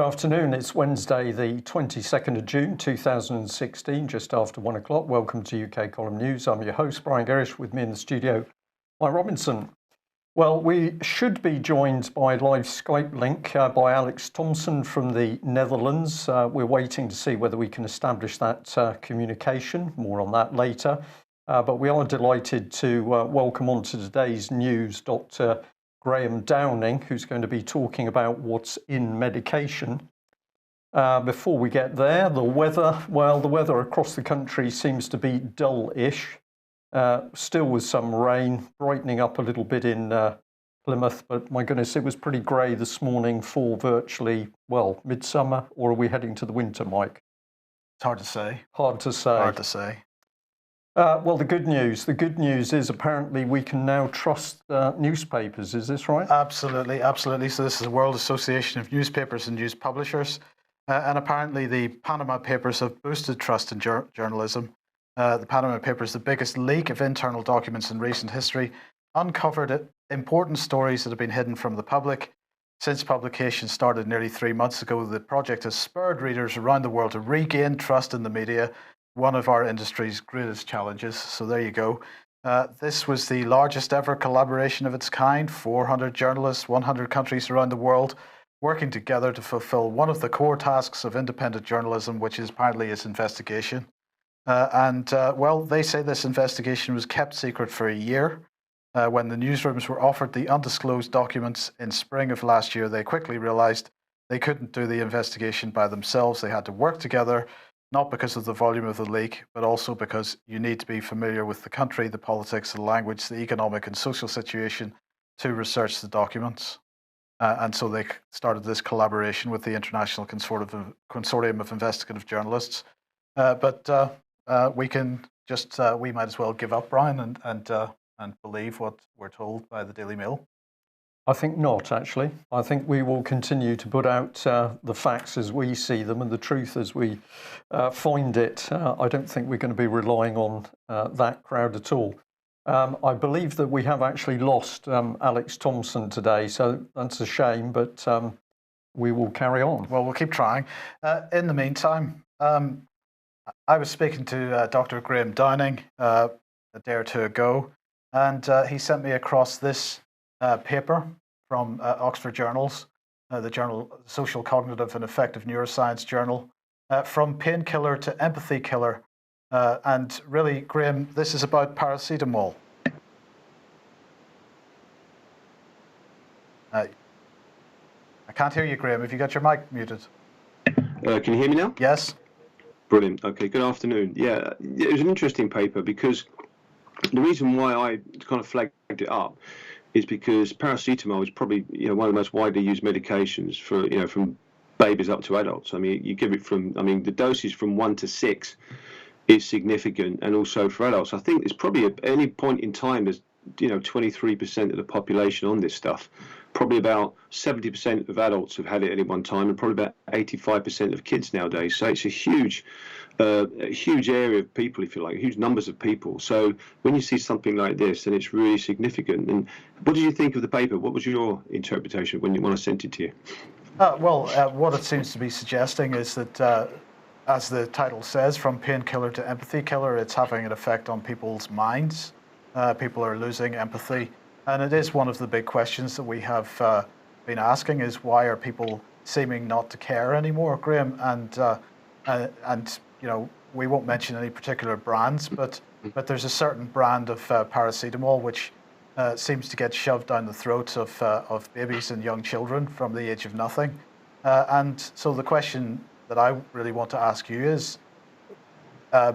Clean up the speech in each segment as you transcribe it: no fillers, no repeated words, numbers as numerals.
afternoon. It's Wednesday, the 22nd of June, 2016, just after 1 o'clock. Welcome to UK Column News. I'm your host, Brian Gerrish. With me in the studio, Mike Robinson. Well, we should be joined by live Skype link by Alex Thompson from the Netherlands. We're waiting to see whether we can establish that communication. More on that later. But we are delighted to welcome onto today's news Dr. Graham Downing, who's going to be talking about what's in medication. Before we get there, the weather across the country seems to be dull-ish, still with some rain, brightening up a little bit in Plymouth, but my goodness, it was pretty grey this morning for virtually, well, midsummer, or are we heading to the winter, Mike? It's hard to say. Hard to say. Hard to say. Well, the good news is apparently we can now trust newspapers. Is this right? Absolutely, absolutely. So this is the World Association of Newspapers and News Publishers. And apparently the Panama Papers have boosted trust in journalism. The Panama Papers, the biggest leak of internal documents in recent history, uncovered important stories that have been hidden from the public. Since publication started nearly 3 months ago, the project has spurred readers around the world to regain trust in the media, one of our industry's greatest challenges. So there you go. This was the largest ever collaboration of its kind, 400 journalists, 100 countries around the world, working together to fulfill one of the core tasks of independent journalism, which is apparently its investigation. Well, they say this investigation was kept secret for a year. When the newsrooms were offered the undisclosed documents in spring of last year, they quickly realized they couldn't do the investigation by themselves. They had to work together, not because of the volume of the leak, but also because you need to be familiar with the country, the politics, the language, the economic and social situation to research the documents. And so they started this collaboration with the International Consortium of Investigative Journalists. We might as well give up, Brian, and believe what we're told by the Daily Mail. I think not, actually. I think we will continue to put out the facts as we see them and the truth as we find it. I don't think we're going to be relying on that crowd at all. I believe that we have actually lost Alex Thompson today, so that's a shame, but we will carry on. Well, we'll keep trying. In the meantime, I was speaking to Dr. Graham Downing a day or two ago, and he sent me across this paper from Oxford Journals, the journal Social Cognitive and Affective Neuroscience Journal, from painkiller to empathy killer. And really, Graham, this is about paracetamol. I can't hear you, Graham. Have you got your mic muted? Can you hear me now? Yes. Brilliant. Okay, good afternoon. Yeah, it was an interesting paper because the reason why I kind of flagged it up is because paracetamol is probably one of the most widely used medications for from babies up to adults. I mean, you give it from the dosage from 1 to 6 is significant, and also for adults. I think it's probably at any point in time there's 23% of the population on this stuff. Probably about 70% of adults have had it at any one time, and probably about 85% of kids nowadays. So it's a huge area of people, if you like, huge numbers of people. So when you see something like this, then it's really significant. And what did you think of the paper? What was your interpretation when I sent it to you? What it seems to be suggesting is that, as the title says, from painkiller to empathy killer, it's having an effect on people's minds. People are losing empathy. And it is one of the big questions that we have been asking is why are people seeming not to care anymore, Graham? And we won't mention any particular brands, but there's a certain brand of paracetamol which seems to get shoved down the throats of babies and young children from the age of nothing. And so the question that I really want to ask you is,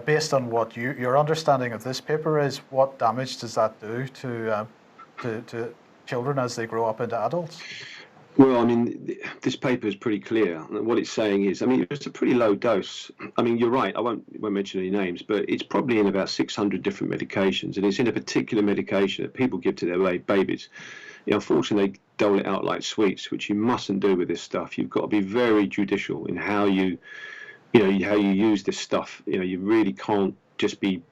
based on what your understanding of this paper is, what damage does that do to children as they grow up into adults? Well, I mean, this paper is pretty clear. What it's saying is, it's a pretty low dose. You're right, I won't mention any names, but it's probably in about 600 different medications, and it's in a particular medication that people give to their babies. Unfortunately, they dole it out like sweets, which you mustn't do with this stuff. You've got to be very judicial in how you use this stuff. You really can't just be,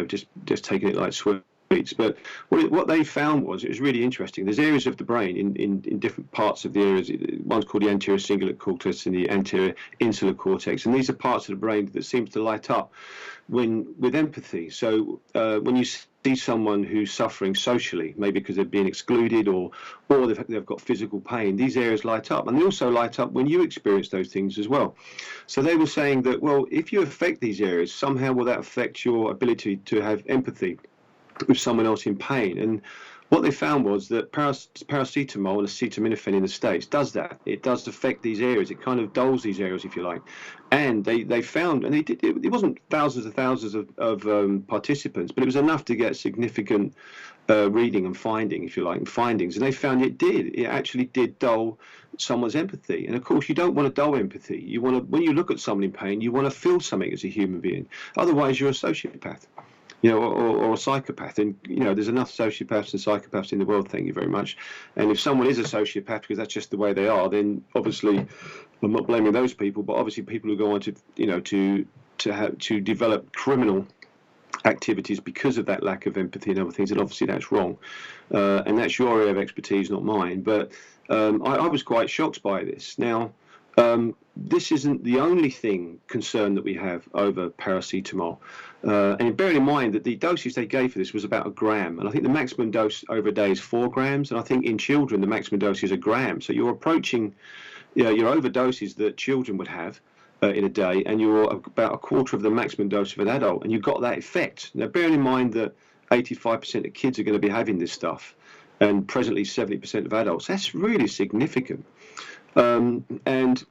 just taking it like sweets. But what they found was, it was really interesting. There's areas of the brain in different parts of the areas. One's called the anterior cingulate cortex and the anterior insular cortex, and these are parts of the brain that seems to light up with empathy. So when you see someone who's suffering socially, maybe because they're being excluded or they've got physical pain, these areas light up, and they also light up when you experience those things as well. So they were saying that, well, if you affect these areas, somehow will that affect your ability to have empathy with someone else in pain. And what they found was that paracetamol and acetaminophen in the States does that. It does affect these areas. It kind of dulls these areas, if you like. And they found, and it wasn't thousands of participants, but it was enough to get significant reading and finding, if you like, and findings. And they found it actually did dull someone's empathy. And of course, you don't want to dull empathy. You want to, when you look at someone in pain, you want to feel something as a human being. Otherwise, you're a sociopath. Or a psychopath. And, there's enough sociopaths and psychopaths in the world, thank you very much. And if someone is a sociopath because that's just the way they are, then obviously, I'm not blaming those people, but obviously people who go on to develop criminal activities because of that lack of empathy and other things, and obviously that's wrong. And that's your area of expertise, not mine. But I was quite shocked by this. Now, this isn't the only concern that we have over paracetamol. And bearing in mind that the dosage they gave for this was about 1 gram. And I think the maximum dose over a day is 4 grams. And I think in children, the maximum dose is 1 gram. So you're approaching your overdoses that children would have in a day, and you're about 1/4 of the maximum dose of an adult. And you've got that effect. Now, bearing in mind that 85% of kids are going to be having this stuff, and presently 70% of adults, that's really significant. And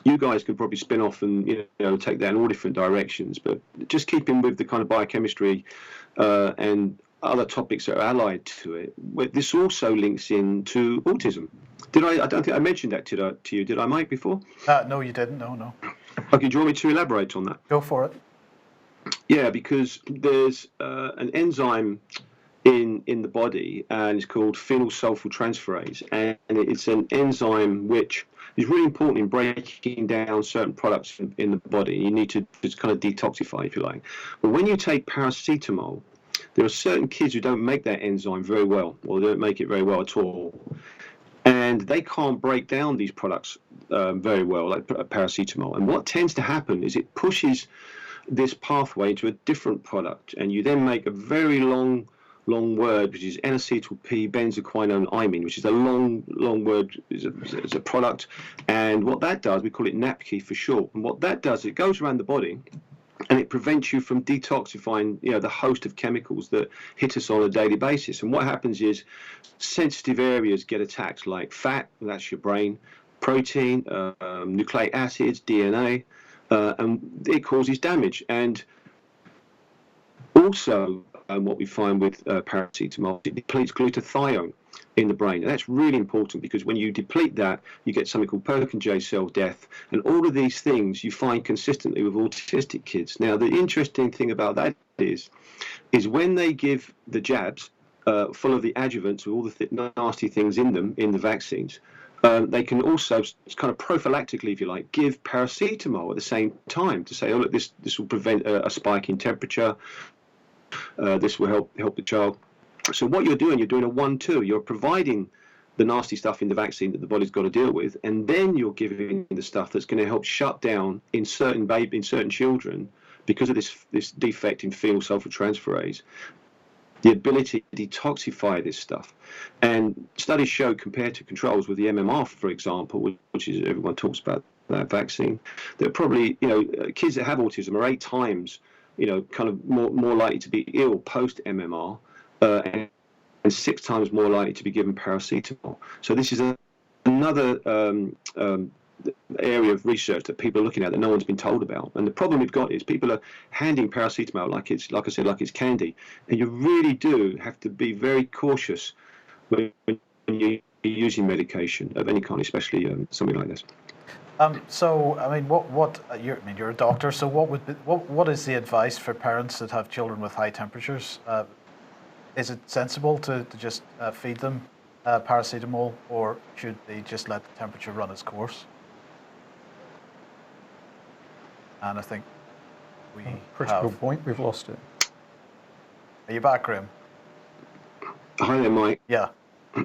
you guys could probably spin off and take that in all different directions, but just keeping with the kind of biochemistry and other topics that are allied to it, this also links into autism. I don't think I mentioned that to you, did I, Mike, before? No, you didn't. No. Okay, do you want me to elaborate on that? Go for it. Yeah, because there's an enzyme in the body, and it's called phenylsulfonylureas, and it's an enzyme which is really important in breaking down certain products in the body. You need to just kind of detoxify, if you like. But when you take paracetamol, there are certain kids who don't make that enzyme very well, or they don't make it very well at all. And they can't break down these products very well, like paracetamol. And what tends to happen is it pushes this pathway into a different product, and you then make a very long word, which is N-acetyl P-benzoquinone imine, which is a long word, is a product. And what that does, we call it NAPKI for short. And what that does, it goes around the body, and it prevents you from detoxifying, the host of chemicals that hit us on a daily basis. And what happens is sensitive areas get attacked, like fat, that's your brain, protein, nucleic acids, DNA, and it causes damage. And also, what we find with paracetamol, it depletes glutathione in the brain. And that's really important, because when you deplete that, you get something called Purkinje cell death. And all of these things you find consistently with autistic kids. Now, the interesting thing about that is when they give the jabs full of the adjuvants with all the nasty things in them, in the vaccines, they can also kind of prophylactically, if you like, give paracetamol at the same time to say, oh, look, this will prevent a spike in temperature. This will help the child. So what you're doing a 1-2. You're providing the nasty stuff in the vaccine that the body's got to deal with, and then you're giving the stuff that's going to help shut down in certain children, because of this defect in phenylsulfonylureas, the ability to detoxify this stuff. And studies show, compared to controls with the MMR, for example, which is everyone talks about that vaccine, that probably kids that have autism are 8 times kind of more likely to be ill post MMR, and 6 times more likely to be given paracetamol. So this is another area of research that people are looking at that no one's been told about. And the problem we've got is people are handing paracetamol like it's candy. And you really do have to be very cautious when you're using medication of any kind, especially something like this. So, I mean, you're a doctor. So, what is the advice for parents that have children with high temperatures? Is it sensible to just feed them paracetamol, or should they just let the temperature run its course? And I think critical point. We've lost it. Are you back, Graham? Hi there, Mike. Yeah.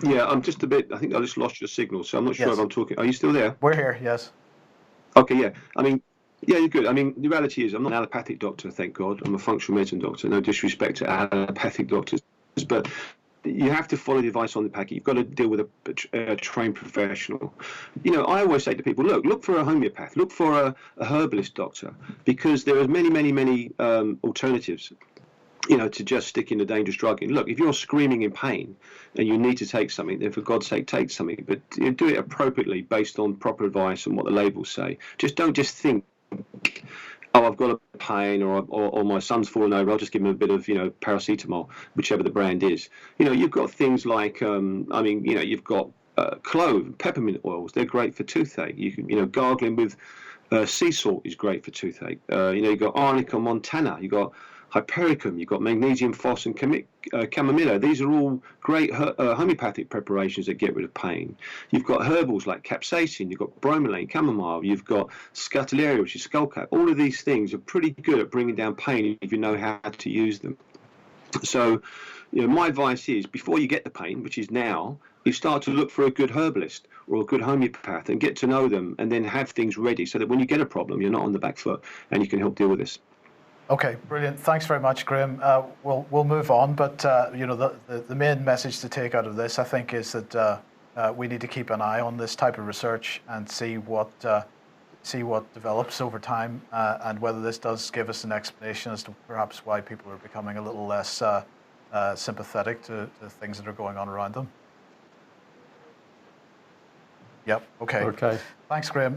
Yeah, I'm just a bit. I think I just lost your signal, so I'm not sure Yes. if I'm talking. Are you still there? We're here, yes. Okay, yeah. I mean, yeah, you're good. I mean, the reality is, I'm not an allopathic doctor, thank God. I'm a functional medicine doctor. No disrespect to allopathic doctors, but you have to follow the advice on the packet. You've got to deal with a trained professional. You know, I always say to people, look for a homeopath, look for a herbalist doctor, because there are many alternatives, you know, to just sticking a dangerous drug in. Look, if you're screaming in pain and you need to take something, then for God's sake, take something, but do it appropriately based on proper advice and what the labels say. Don't just think, oh, I've got a pain, or my son's fallen over, I'll just give him a bit of, you know, paracetamol, whichever the brand is. You know, you've got things like, I mean, you know, you've got clove, peppermint oils. They're great for toothache. You can, you know, gargling with sea salt is great for toothache. You know, you've got arnica montana, you've got hypericum, you've got magnesium phos and chamomilla. These are all great homeopathic preparations that get rid of pain. You've got herbals like capsaicin, you've got bromelain, chamomile, you've got scutellaria, which is skullcap. All of these things are pretty good at bringing down pain if you know how to use them. So, you know, my advice is, before you get the pain, which is now, you start to look for a good herbalist or a good homeopath and get to know them, and then have things ready so that when you get a problem, you're not on the back foot and you can help deal with this. Okay, brilliant. Thanks very much, Graham. We'll move on, but you know, the main message to take out of this, I think, is that we need to keep an eye on this type of research and see what develops over time, and whether this does give us an explanation as to perhaps why people are becoming a little less sympathetic to things that are going on around them. Yep. Okay. Okay. Thanks, Graham.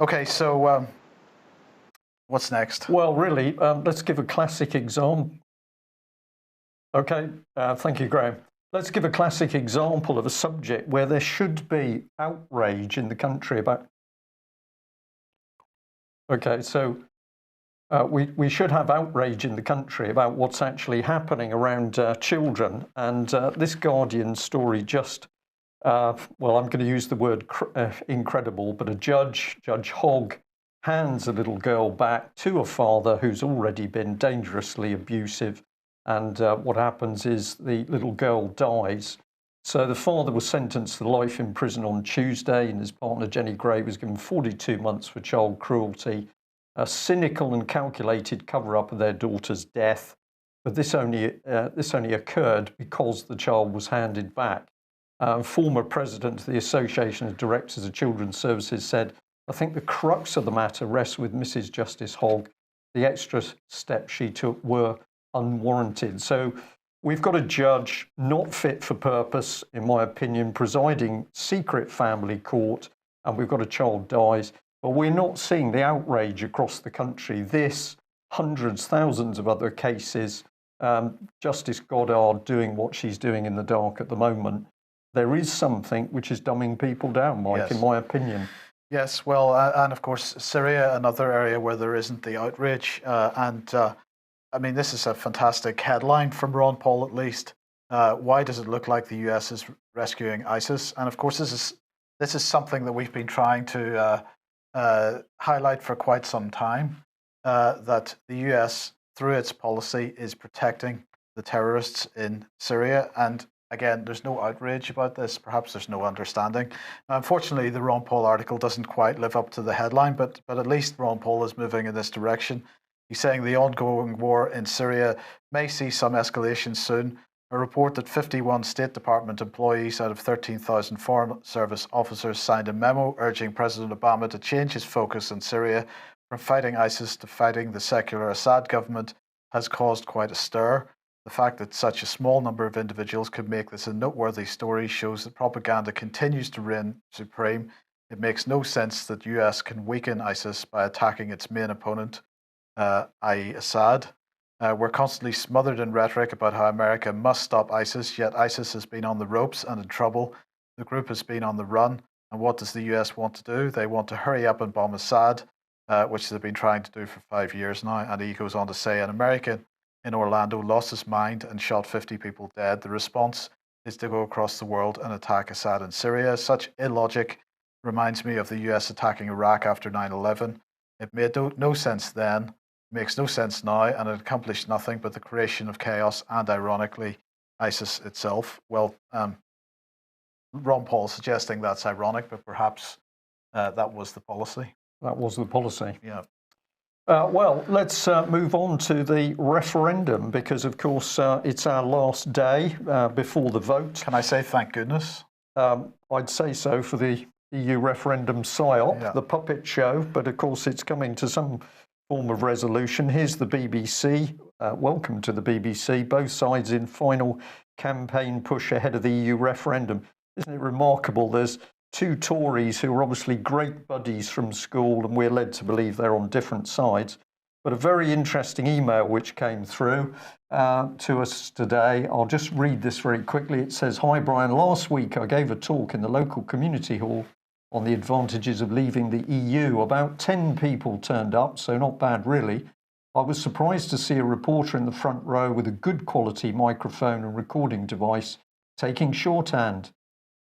Okay, so what's next? Well, really, let's give a classic example. Okay, thank you, Graham. Let's give a classic example of a subject where there should be outrage in the country about. Okay, so we should have outrage in the country about what's actually happening around children. And this Guardian story just, well, I'm going to use the word incredible, but Judge Hogg, hands a little girl back to a father who's already been dangerously abusive. And what happens is the little girl dies. So the father was sentenced to life in prison on Tuesday, and his partner Jenny Gray was given 42 months for child cruelty, a cynical and calculated cover-up of their daughter's death. But this only occurred because the child was handed back. Former president of the Association of Directors of Children's Services said, "I think the crux of the matter rests with Mrs. Justice Hogg. The extra steps she took were unwarranted." So we've got a judge not fit for purpose, in my opinion, presiding secret family court, and we've got a child dies. But we're not seeing the outrage across the country. This, hundreds, thousands of other cases, Justice Goddard doing what she's doing in the dark at the moment. There is something which is dumbing people down, Mike, in my opinion. Yes, well, and of course, Syria, another area where there isn't the outrage. I mean, this is a fantastic headline from Ron Paul, at least. Why does it look like the US is rescuing ISIS? And of course, this is something that we've been trying to highlight for quite some time, that the US, through its policy, is protecting the terrorists in Syria. And again, there's no outrage about this. Perhaps there's no understanding. Now, unfortunately, the Ron Paul article doesn't quite live up to the headline, but at least Ron Paul is moving in this direction. He's saying the ongoing war in Syria may see some escalation soon. A report that 51 State Department employees out of 13,000 Foreign Service officers signed a memo urging President Obama to change his focus in Syria from fighting ISIS to fighting the secular Assad government has caused quite a stir. The fact that such a small number of individuals could make this a noteworthy story shows that propaganda continues to reign supreme. It makes no sense that the US can weaken ISIS by attacking its main opponent, i.e. Assad. We're constantly smothered in rhetoric about how America must stop ISIS, yet ISIS has been on the ropes and in trouble. The group has been on the run. And what does the US want to do? They want to hurry up and bomb Assad, which they've been trying to do for 5 years now. And he goes on to say, an American in Orlando lost his mind and shot 50 people dead. The response is to go across the world and attack Assad in Syria. Such illogic reminds me of the US attacking Iraq after 9/11. It made no sense then, makes no sense now, and it accomplished nothing but the creation of chaos and, ironically, ISIS itself. Well, Ron Paul suggesting that's ironic, but perhaps that was the policy. That was the policy. Yeah. Well, let's move on to the referendum because, of course, it's our last day before the vote. Can I say thank goodness? I'd say so for the EUReferendumPsyOp, Yeah. the puppet show, but of course it's coming to some form of resolution. Here's the BBC. Welcome to the BBC. Both sides in final campaign push ahead of the EU referendum. Isn't it remarkable? There's two Tories who are obviously great buddies from school, and we're led to believe they're on different sides. But a very interesting email which came through to us today. I'll just read this very quickly. It says, "Hi Brian, last week I gave a talk in the local community hall on the advantages of leaving the EU. About 10 people turned up, so not bad really. I was surprised to see a reporter in the front row with a good quality microphone and recording device taking shorthand.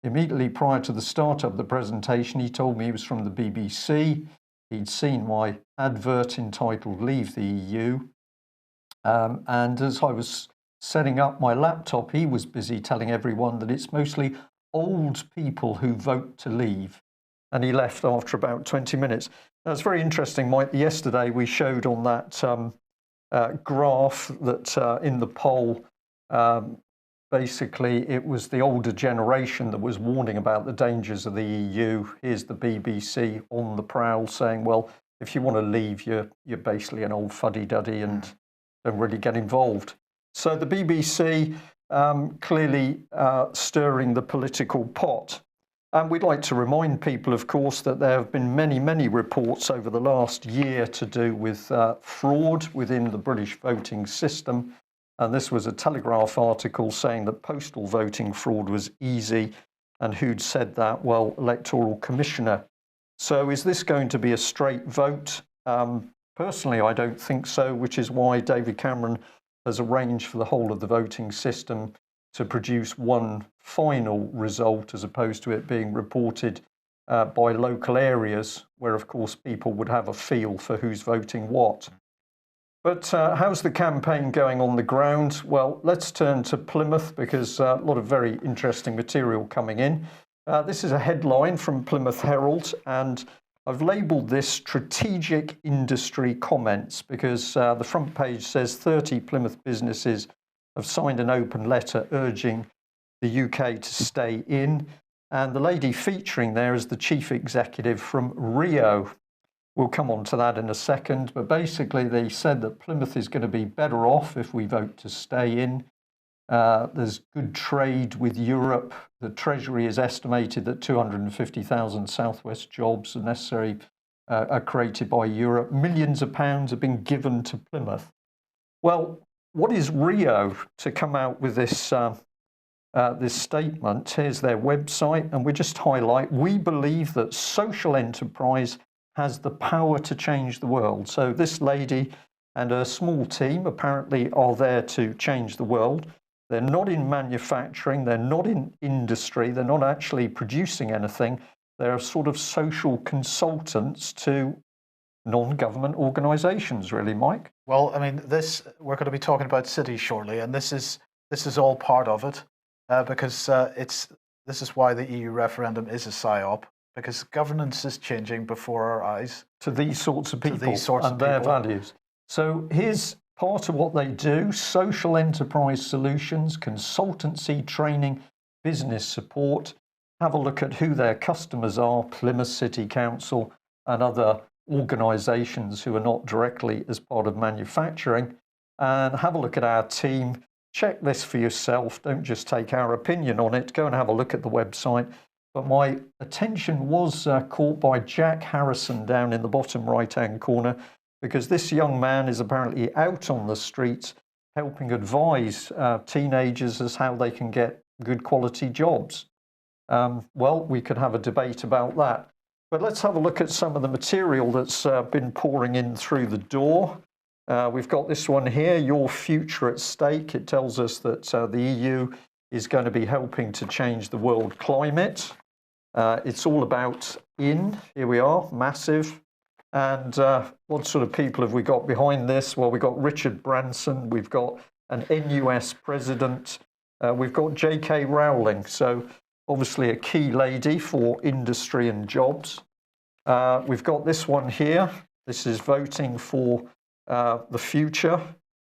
Immediately prior to the start of the presentation, he told me he was from the BBC. He'd seen my advert entitled Leave the EU. And as I was setting up my laptop, he was busy telling everyone that it's mostly old people who vote to leave. And he left after about 20 minutes. Now, it's very interesting, Mike. Yesterday we showed on that graph that in the poll, basically, it was the older generation that was warning about the dangers of the EU. Here's the BBC on the prowl saying, well, if you want to leave, you're basically an old fuddy-duddy and don't really get involved. So the BBC clearly stirring the political pot. And we'd like to remind people, of course, that there have been many, many reports over the last year to do with fraud within the British voting system. And this was a Telegraph article saying that postal voting fraud was easy. And who'd said that? Well, Electoral Commissioner. So is this going to be a straight vote? Personally, I don't think so, which is why David Cameron has arranged for the whole of the voting system to produce one final result as opposed to it being reported by local areas where, of course, people would have a feel for who's voting what. But how's the campaign going on the ground? Well, let's turn to Plymouth because a lot of very interesting material coming in. This is a headline from Plymouth Herald, and I've labelled this Strategic Industry Comments because the front page says 30 Plymouth businesses have signed an open letter urging the UK to stay in. And the lady featuring there is the chief executive from Rio. We'll come on to that in a second, but basically they said that Plymouth is going to be better off if we vote to stay in. There's good trade with Europe. The Treasury has estimated that 250,000 Southwest jobs are necessary, are created by Europe. Millions of pounds have been given to Plymouth. Well, what is Rio to come out with this this statement? Here's their website, and we just highlight, we believe that social enterprise has the power to change the world. So this lady and her small team apparently are there to change the world. They're not in manufacturing, they're not in industry, they're not actually producing anything. They're sort of social consultants to non-government organisations, really, Mike. Well, I mean, we're going to be talking about cities shortly, and this is all part of it, because this is why the EU referendum is a psyop, because governance is changing before our eyes to these sorts of people and their values. So here's part of what they do: social enterprise solutions, consultancy, training, business support. Have a look at who their customers are: Plymouth City Council and other organisations who are not directly as part of manufacturing. And have a look at our team. Check this for yourself. Don't just take our opinion on it. Go and have a look at the website. But my attention was caught by Jack Harrison down in the bottom right-hand corner, because this young man is apparently out on the streets helping advise teenagers as how they can get good quality jobs. Well, we could have a debate about that. But let's have a look at some of the material that's been pouring in through the door. We've got this one here, Your Future at Stake. It tells us that the EU is going to be helping to change the world climate. It's all about here we are, massive. And what sort of people have we got behind this? Well, we've got Richard Branson, we've got an NUS president, We've got J.K. Rowling, so obviously a key lady for industry and jobs. We've got this one here. This is voting for the future.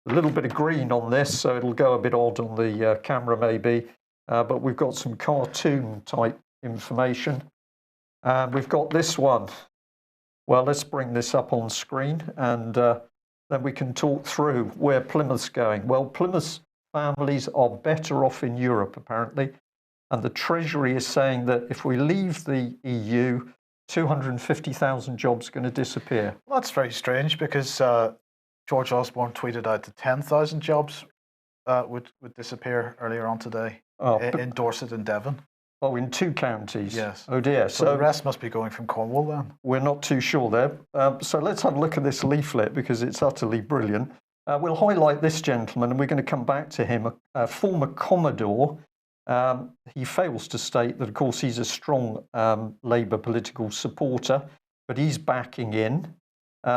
A little bit of green on this, so it'll go a bit odd on the camera maybe. But we've got some cartoon type information. And we've got this one. Well, let's bring this up on screen and then we can talk through where Plymouth's going. Well, Plymouth's families are better off in Europe, apparently. And the Treasury is saying that if we leave the EU, 250,000 jobs are going to disappear. Well, that's very strange because George Osborne tweeted out that 10,000 jobs would disappear earlier on today in Dorset and Devon. Oh, in 2 counties? Yes. Oh dear. So the rest must be going from Cornwall then? We're not too sure there. So let's have a look at this leaflet because it's utterly brilliant. We'll highlight this gentleman and we're going to come back to him, a former Commodore. He fails to state that, of course, he's a strong Labour political supporter, but he's backing in.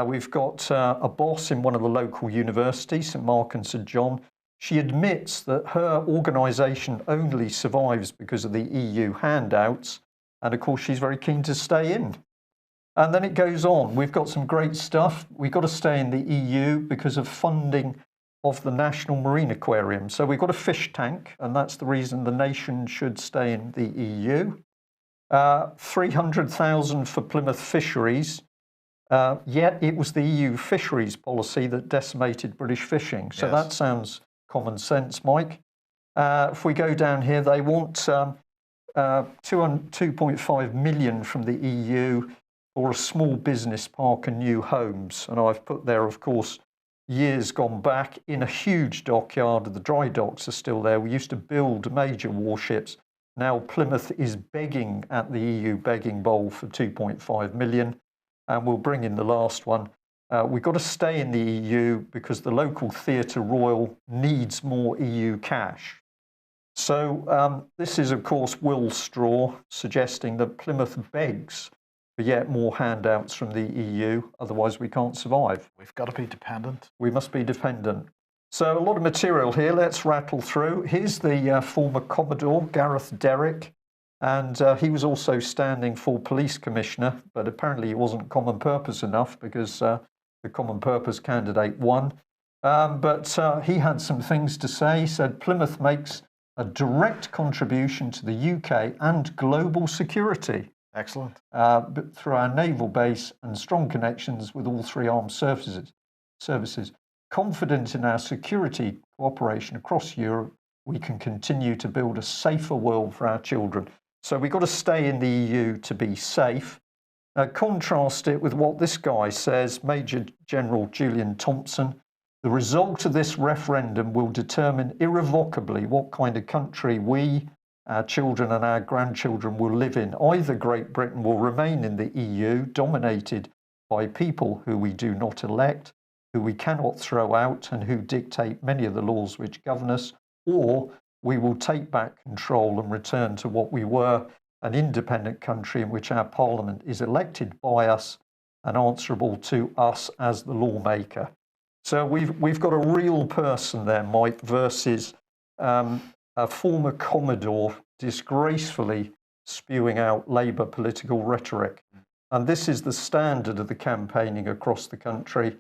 We've got a boss in one of the local universities, St Mark and St John. She admits that her organisation only survives because of the EU handouts, and of course she's very keen to stay in. And then it goes on. We've got some great stuff. We've got to stay in the EU because of funding of the National Marine Aquarium. So we've got a fish tank, and that's the reason the nation should stay in the EU. 300,000 for Plymouth fisheries. Yet it was the EU fisheries policy that decimated British fishing. So that sounds common sense, Mike. If we go down here, they want 2.5 million from the EU for a small business park and new homes. And I've put there, of course, years gone back in a huge dockyard. The dry docks are still there. We used to build major warships. Now Plymouth is begging at the EU begging bowl for 2.5 million. And we'll bring in the last one. We've got to stay in the EU because the local Theatre Royal needs more EU cash. So this is, of course, Will Straw suggesting that Plymouth begs for yet more handouts from the EU, otherwise we can't survive. We've got to be dependent. We must be dependent. So a lot of material here, let's rattle through. Here's the former Commodore, Gareth Derrick, and he was also standing for police commissioner, but apparently he wasn't common purpose enough because the common purpose candidate won. But he had some things to say. He said Plymouth makes a direct contribution to the UK and global security. Excellent. But through our naval base and strong connections with all 3 armed services. Confident in our security cooperation across Europe, we can continue to build a safer world for our children. So we've got to stay in the EU to be safe. Contrast it with what this guy says, Major General Julian Thompson. The result of this referendum will determine irrevocably what kind of country we, our children and our grandchildren will live in. Either Great Britain will remain in the EU, dominated by people who we do not elect, who we cannot throw out and who dictate many of the laws which govern us, or we will take back control and return to what we were, an independent country in which our parliament is elected by us and answerable to us as the lawmaker. So we've got a real person there, Mike, versus a former Commodore disgracefully spewing out Labour political rhetoric. And this is the standard of the campaigning across the country.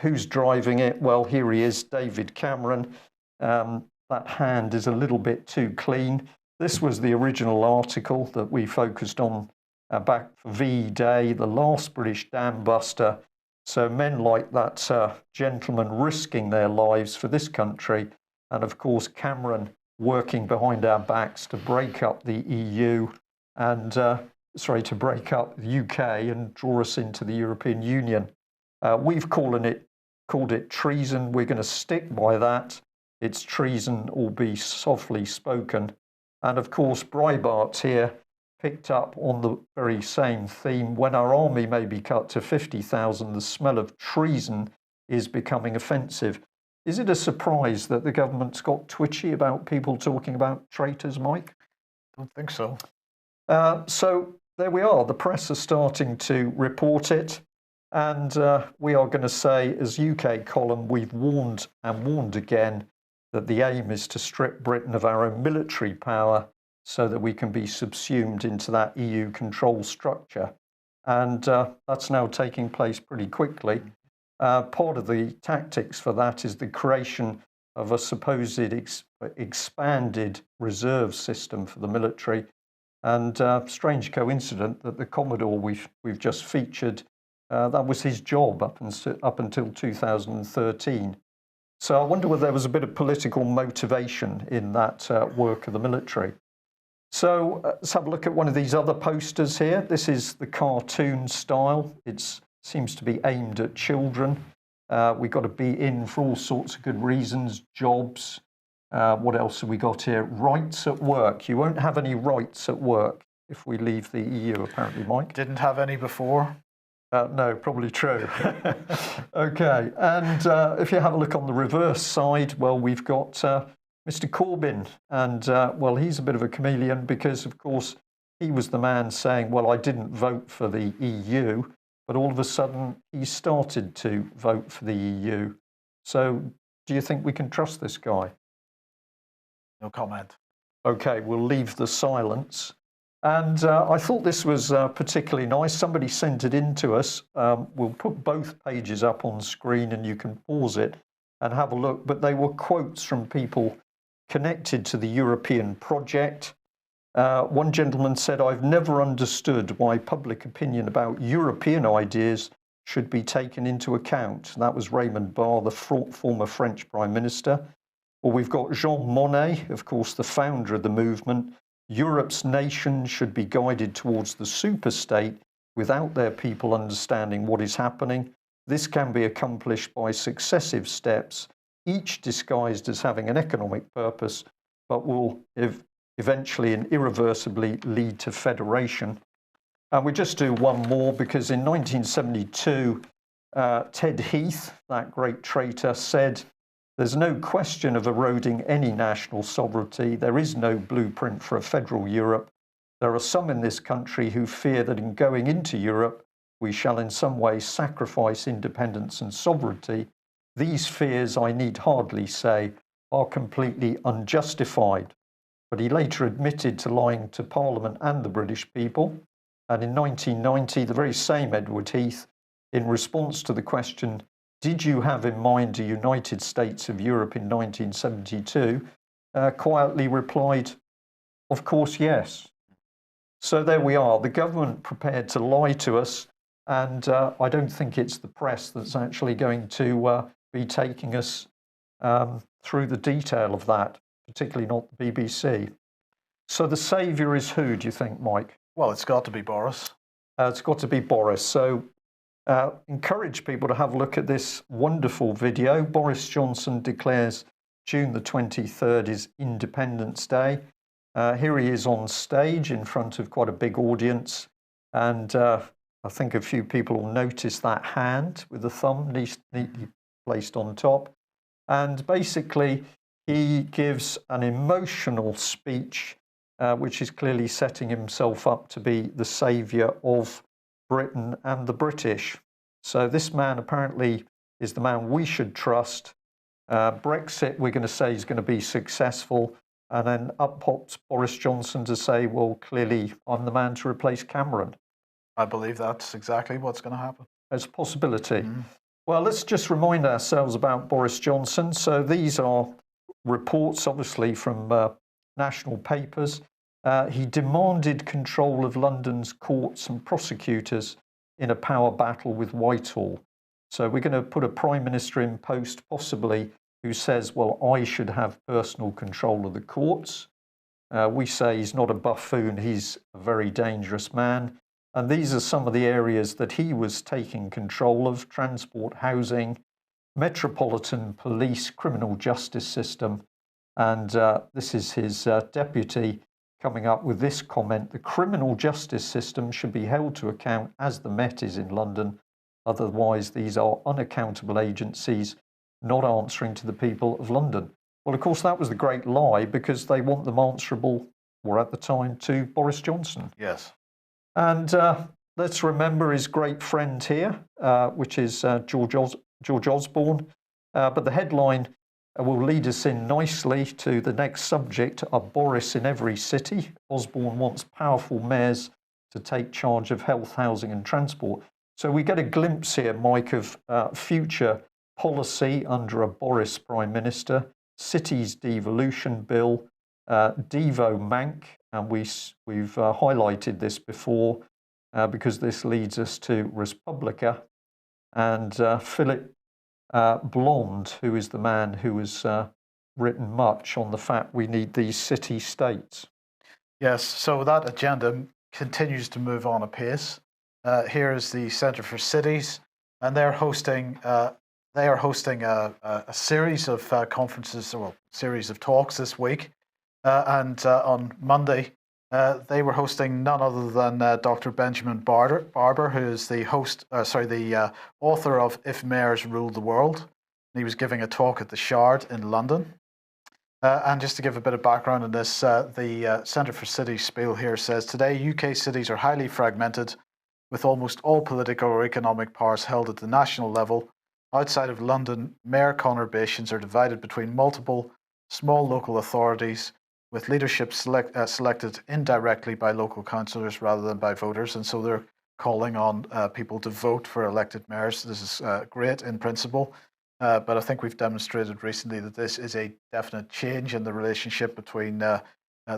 Who's driving it? Well, here he is, David Cameron. That hand is a little bit too clean. This was the original article that we focused on back for VE Day, the last British dam buster. So men like that gentleman risking their lives for this country, and of course Cameron working behind our backs to break up the EU and, to break up the UK and draw us into the European Union. We've called it treason. We're going to stick by that. It's treason, albeit softly spoken. And of course, Breitbart here picked up on the very same theme. When our army may be cut to 50,000, the smell of treason is becoming offensive. Is it a surprise that the government's got twitchy about people talking about traitors, Mike? Don't think so. So there we are. The press are starting to report it. And we are going to say, as UK column, we've warned and warned again. that the aim is to strip Britain of our own military power so that we can be subsumed into that EU control structure. And that's now taking place pretty quickly. Part of the tactics for that is the creation of a supposed expanded reserve system for the military. And strange coincidence that the Commodore we've just featured, that was his job up until 2013. So I wonder whether there was a bit of political motivation in that work of the military. So let's have a look at one of these other posters here. This is the cartoon style. It seems to be aimed at children. We've got to be in for all sorts of good reasons, jobs. What else have we got here? Rights at work. You won't have any rights at work if we leave the EU, apparently, Mike. Didn't have any before. No, probably true. Okay, and if you have a look on the reverse side, well, we've got Mr. Corbyn, and well, he's a bit of a chameleon because, of course, he was the man saying, well, I didn't vote for the EU, but all of a sudden he started to vote for the EU. So do you think we can trust this guy? No comment. Okay, we'll leave the silence. And I thought this was particularly nice. Somebody sent it in to us. We'll put both pages up on screen and you can pause it and have a look. But they were quotes from people connected to the European project. One gentleman said, I've never understood why public opinion about European ideas should be taken into account. That was Raymond Barre, the former French Prime Minister. Well, we've got Jean Monnet, of course, the founder of the movement. Europe's nations should be guided towards the superstate without their people understanding what is happening. This can be accomplished by successive steps, each disguised as having an economic purpose, but will eventually and irreversibly lead to federation. And we just do one more because in 1972, Ted Heath, that great traitor, said, there's no question of eroding any national sovereignty. There is no blueprint for a federal Europe. There are some in this country who fear that in going into Europe, we shall in some way sacrifice independence and sovereignty. These fears, I need hardly say, are completely unjustified. But he later admitted to lying to Parliament and the British people. And in 1990, the very same Edward Heath, in response to the question, did you have in mind the United States of Europe in 1972, quietly replied, of course, yes. So there we are, the government prepared to lie to us, and I don't think it's the press that's actually going to be taking us through the detail of that, particularly not the BBC. So the saviour is who, do you think, Mike? Well, it's got to be Boris. It's got to be Boris. So encourage people to have a look at this wonderful video. Boris Johnson declares June the 23rd is Independence Day. Here he is on stage in front of quite a big audience. And I think a few people will notice that hand with the thumb neatly placed on top. And basically, he gives an emotional speech, which is clearly setting himself up to be the saviour of Britain and the British. So this man apparently is the man we should trust. Brexit, we're going to say, is going to be successful. And then up pops Boris Johnson to say, well, clearly I'm the man to replace Cameron. I believe that's exactly what's going to happen. There's a possibility. Well, let's just remind ourselves about Boris Johnson. So these are reports, obviously, from national papers. He demanded control of London's courts and prosecutors in a power battle with Whitehall. So we're going to put a Prime Minister in post, possibly, who says, well, I should have personal control of the courts. We say he's not a buffoon, he's a very dangerous man. And these are some of the areas that he was taking control of: transport, housing, metropolitan police, criminal justice system. And this is his deputy coming up with this comment: the criminal justice system should be held to account as the Met is in London. Otherwise, these are unaccountable agencies not answering to the people of London. Well, of course, that was the great lie, because they want them answerable, or at the time, to Boris Johnson. Yes. And let's remember his great friend here, which is George Osborne. But the headline will lead us in nicely to the next subject, a Boris in every city. Osborne wants powerful mayors to take charge of health, housing and transport. So we get a glimpse here, Mike, of future policy under a Boris Prime Minister, cities devolution bill, Devo Mank, and we've highlighted this before because this leads us to Respublica, and Philip Blond, who is the man who has written much on the fact we need these city-states. Yes, so that agenda continues to move on apace. Here is the Centre for Cities, and they're hosting a series of conferences, or series of talks this week. And on Monday, they were hosting none other than Dr. Benjamin Barber, who is the author of If Mayors Ruled the World. And he was giving a talk at the Shard in London. And just to give a bit of background on this, the Centre for Cities spiel here says, today UK cities are highly fragmented, with almost all political or economic powers held at the national level. Outside of London, mayor conurbations are divided between multiple small local authorities, with leadership selected indirectly by local councillors rather than by voters. And so they're calling on people to vote for elected mayors. This is great in principle. But I think we've demonstrated recently that this is a definite change in the relationship between the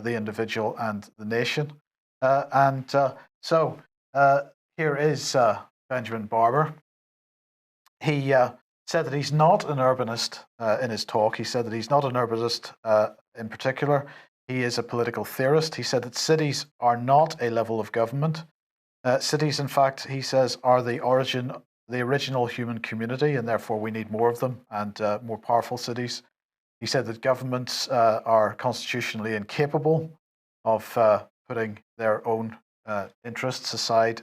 individual and the nation. So here is Benjamin Barber. He said that he's not an urbanist in his talk. He said that he's not an urbanist in particular. He is a political theorist. He said that cities are not a level of government. Cities, in fact, he says, are the original human community, and therefore we need more of them and more powerful cities. He said that governments are constitutionally incapable of putting their own interests aside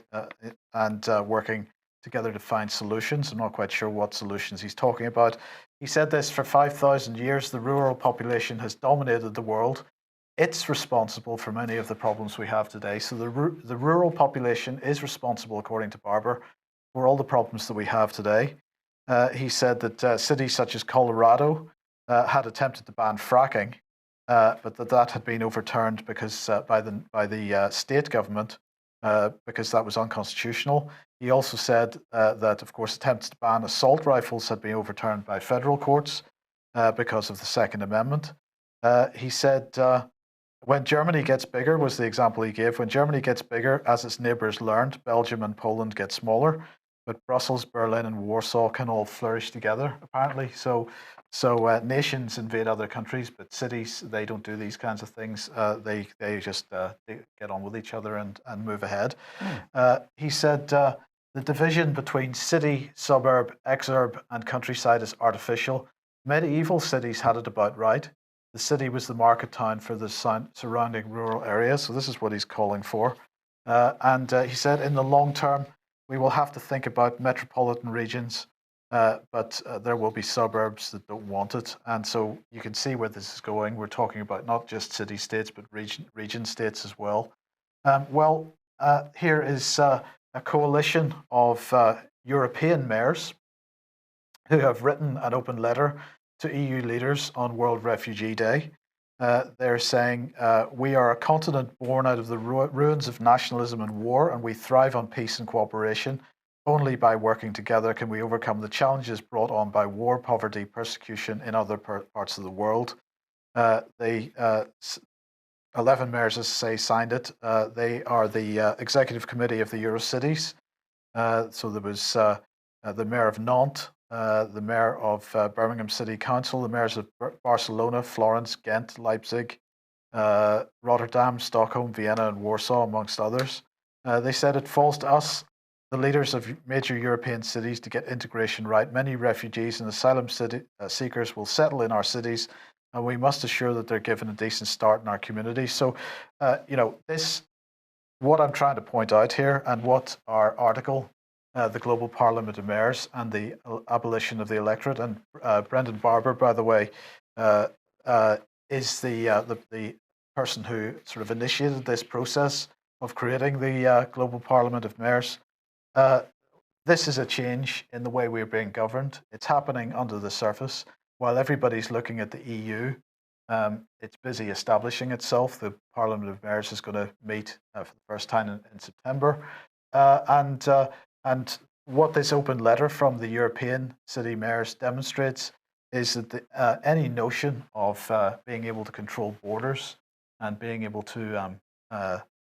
and working together to find solutions. I'm not quite sure what solutions he's talking about. He said this: for 5,000 years, the rural population has dominated the world. It's responsible for many of the problems we have today. So the rural population is responsible, according to Barber, for all the problems that we have today. He said that cities such as Colorado had attempted to ban fracking, but that had been overturned because by the state government because that was unconstitutional. He also said that, of course, attempts to ban assault rifles had been overturned by federal courts because of the Second Amendment. He said when Germany gets bigger, was the example he gave, when Germany gets bigger, as its neighbours learned, Belgium and Poland get smaller, but Brussels, Berlin and Warsaw can all flourish together, apparently. So nations invade other countries, but cities, they don't do these kinds of things. They just get on with each other and move ahead. He said the division between city, suburb, exurb and countryside is artificial. Medieval cities had it about right. The city was the market town for the surrounding rural areas. So this is what he's calling for. And he said in the long term, we will have to think about metropolitan regions, but there will be suburbs that don't want it. And so you can see where this is going. We're talking about not just city-states, but region states as well. Here is a coalition of European mayors who have written an open letter to EU leaders on World Refugee Day. They're saying, we are a continent born out of the ruins of nationalism and war, and we thrive on peace and cooperation. Only by working together can we overcome the challenges brought on by war, poverty, persecution in other parts of the world. 11 mayors, as I say, signed it. They are the executive committee of the Eurocities. So there was the mayor of Nantes, the mayor of Birmingham City Council, the mayors of Barcelona, Florence, Ghent, Leipzig, Rotterdam, Stockholm, Vienna, and Warsaw, amongst others. They said it falls to us, the leaders of major European cities, to get integration right. Many refugees and asylum seekers will settle in our cities, and we must assure that they're given a decent start in our communities. So, what I'm trying to point out here, and what our article, the Global Parliament of Mayors and the Abolition of the Electorate, and Brendan Barber, by the way, is the person who sort of initiated this process of creating the Global Parliament of Mayors. This is a change in the way we're being governed. It's happening under the surface. while everybody's looking at the EU, it's busy establishing itself. The Parliament of Mayors is going to meet for the first time in September. And what this open letter from the European city mayors demonstrates is that any notion of being able to control borders and being able to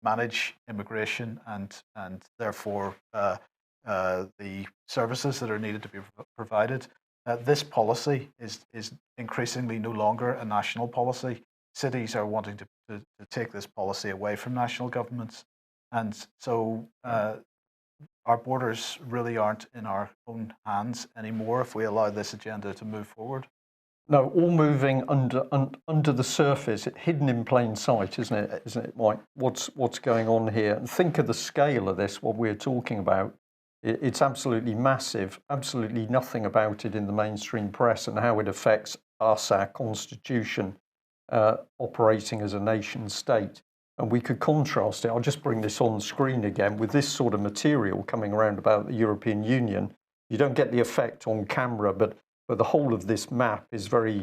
manage immigration and therefore the services that are needed to be provided, this policy is increasingly no longer a national policy. Cities are wanting to take this policy away from national governments. And so our borders really aren't in our own hands anymore if we allow this agenda to move forward. No, all moving under the surface, hidden in plain sight, isn't it, Mike? What's going on here? And think of the scale of this, what we're talking about. It's absolutely massive, absolutely nothing about it in the mainstream press and how it affects us, our constitution, operating as a nation state. And we could contrast it. I'll just bring this on screen again with this sort of material coming around about the European Union. You don't get the effect on camera, but the whole of this map is it's very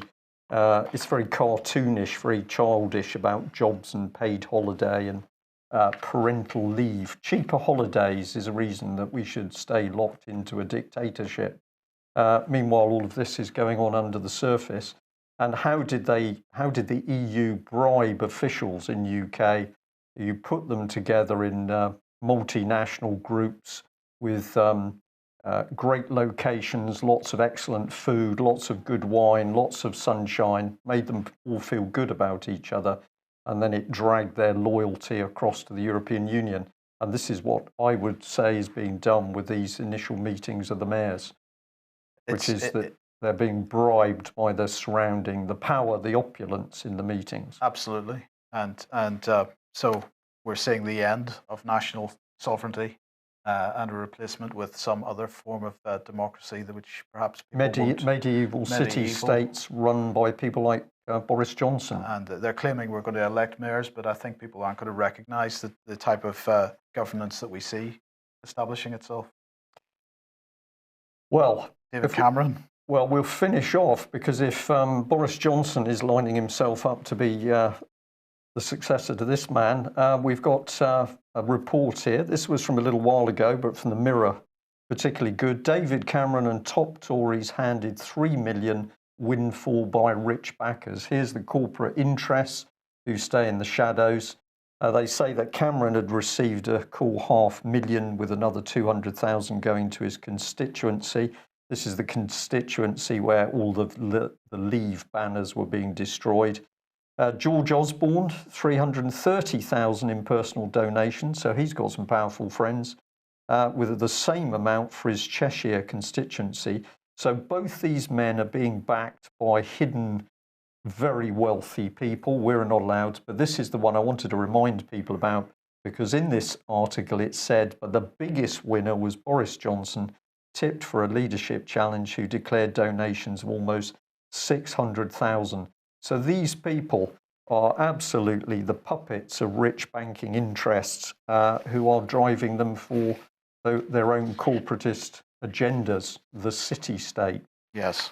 cartoonish, very childish about jobs and paid holiday and parental leave. Cheaper holidays is a reason that we should stay locked into a dictatorship. Meanwhile, all of this is going on under the surface. And how did the EU bribe officials in UK? You put them together in multinational groups with great locations, lots of excellent food, lots of good wine, lots of sunshine, made them all feel good about each other. And then it dragged their loyalty across to the European Union. And this is what I would say is being done with these initial meetings of the mayors, which is that they're being bribed by the surrounding, the power, the opulence in the meetings. Absolutely. And so we're seeing the end of national sovereignty and a replacement with some other form of democracy, which perhaps medieval city-states run by people like Boris Johnson. And they're claiming we're going to elect mayors, but I think people aren't going to recognise the type of governance that we see establishing itself. Well, David Cameron. Well, we'll finish off because if Boris Johnson is lining himself up to be the successor to this man, we've got a report here. This was from a little while ago, but from the Mirror, particularly good. David Cameron and top Tories handed 3 million windfall by rich backers. Here's the corporate interests who stay in the shadows. They say that Cameron had received a cool 500,000 with another 200,000 going to his constituency. This is the constituency where all the Leave banners were being destroyed. George Osborne, 330,000 in personal donations, so he's got some powerful friends, with the same amount for his Cheshire constituency. So both these men are being backed by hidden, very wealthy people. We're not allowed, but this is the one I wanted to remind people about, because in this article it said, but the biggest winner was Boris Johnson, tipped for a leadership challenge, who declared donations of almost 600,000. So these people are absolutely the puppets of rich banking interests who are driving them for their own corporatist agendas, the city-state. Yes.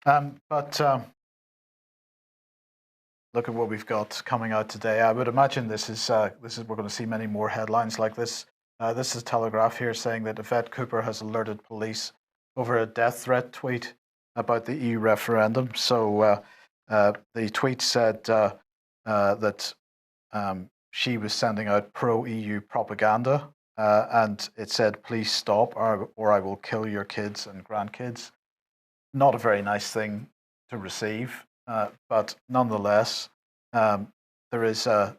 But look at what we've got coming out today. I would imagine this is we're going to see many more headlines like this. This is Telegraph here saying that Yvette Cooper has alerted police over a death threat tweet about the EU referendum. So the tweet said that she was sending out pro-EU propaganda, and it said, "Please stop, or I will kill your kids and grandkids." Not a very nice thing to receive, but nonetheless, there is a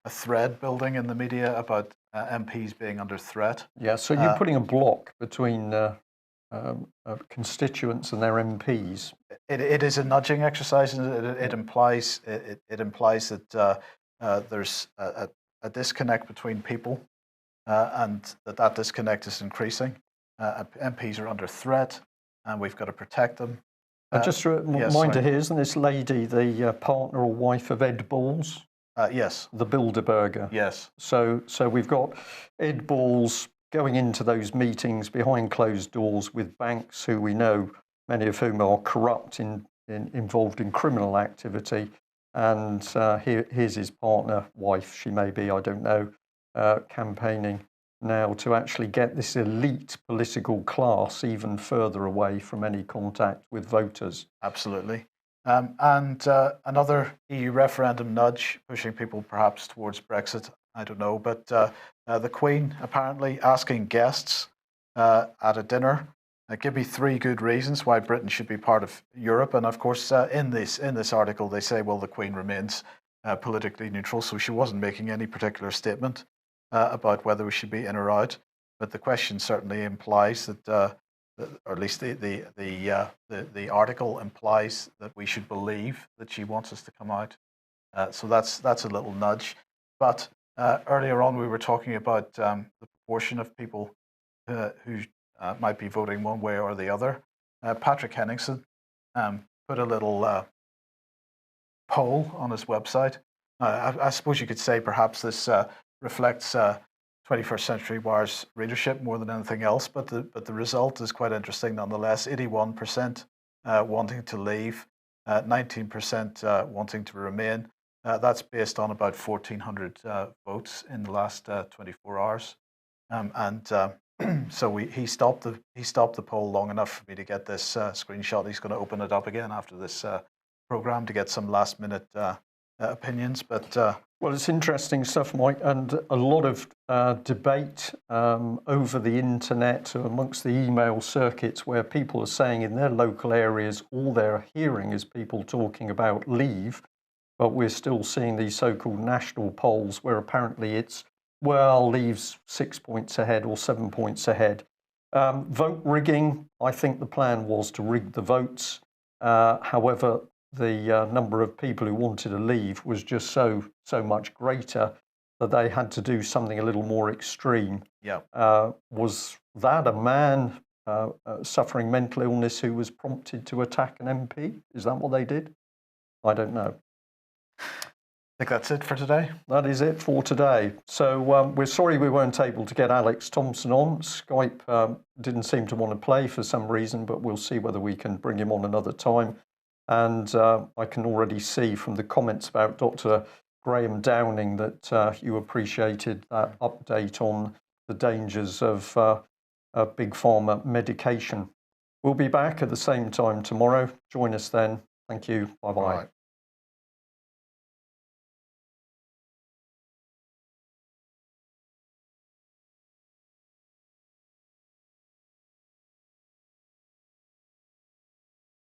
thread building in the media about MPs being under threat. Yeah, so you're putting a block between constituents and their MPs. It is a nudging exercise, and it implies that there's a disconnect between people, and that disconnect is increasing. MPs are under threat, and we've got to protect them. Just a reminder here, isn't this lady the partner or wife of Ed Balls? Yes. The Bilderberger. Yes. So we've got Ed Balls going into those meetings behind closed doors with banks who we know many of whom are corrupt involved in criminal activity. And here's his partner, wife, she may be, I don't know, campaigning now to actually get this elite political class even further away from any contact with voters. Absolutely. And another EU referendum nudge, pushing people perhaps towards Brexit, I don't know, but the Queen apparently asking guests at a dinner, give me 3 good reasons why Britain should be part of Europe. And of course, in this article, they say, well, the Queen remains politically neutral, so she wasn't making any particular statement about whether we should be in or out. But the question certainly implies that, or at least the article implies that we should believe that she wants us to come out. So that's a little nudge. But earlier on, we were talking about the proportion of people who might be voting one way or the other. Patrick Henningsen put a little poll on his website. I suppose you could say perhaps this reflects 21st Century Wire's readership more than anything else, but the result is quite interesting nonetheless. 81% wanting to leave, 19% wanting to remain. That's based on about 1,400 votes in the last 24 hours. So he stopped the poll long enough for me to get this screenshot. He's going to open it up again after this program to get some last-minute opinions. But well, it's interesting stuff, Mike, and a lot of debate over the internet amongst the email circuits where people are saying in their local areas all they're hearing is people talking about leave, but we're still seeing these so-called national polls where apparently it's, well, leave's 6 points ahead or 7 points ahead. Vote rigging, I think the plan was to rig the votes. However, the number of people who wanted to leave was just so much greater that they had to do something a little more extreme. Yeah. Was that a man suffering mental illness who was prompted to attack an MP? Is that what they did? I don't know. I think that's it for today. That is it for today. So we're sorry we weren't able to get Alex Thompson on. Skype didn't seem to want to play for some reason, but we'll see whether we can bring him on another time. And I can already see from the comments about Dr. Graham Downing that you appreciated that update on the dangers of big pharma medication. We'll be back at the same time tomorrow. Join us then. Thank you. Bye-bye.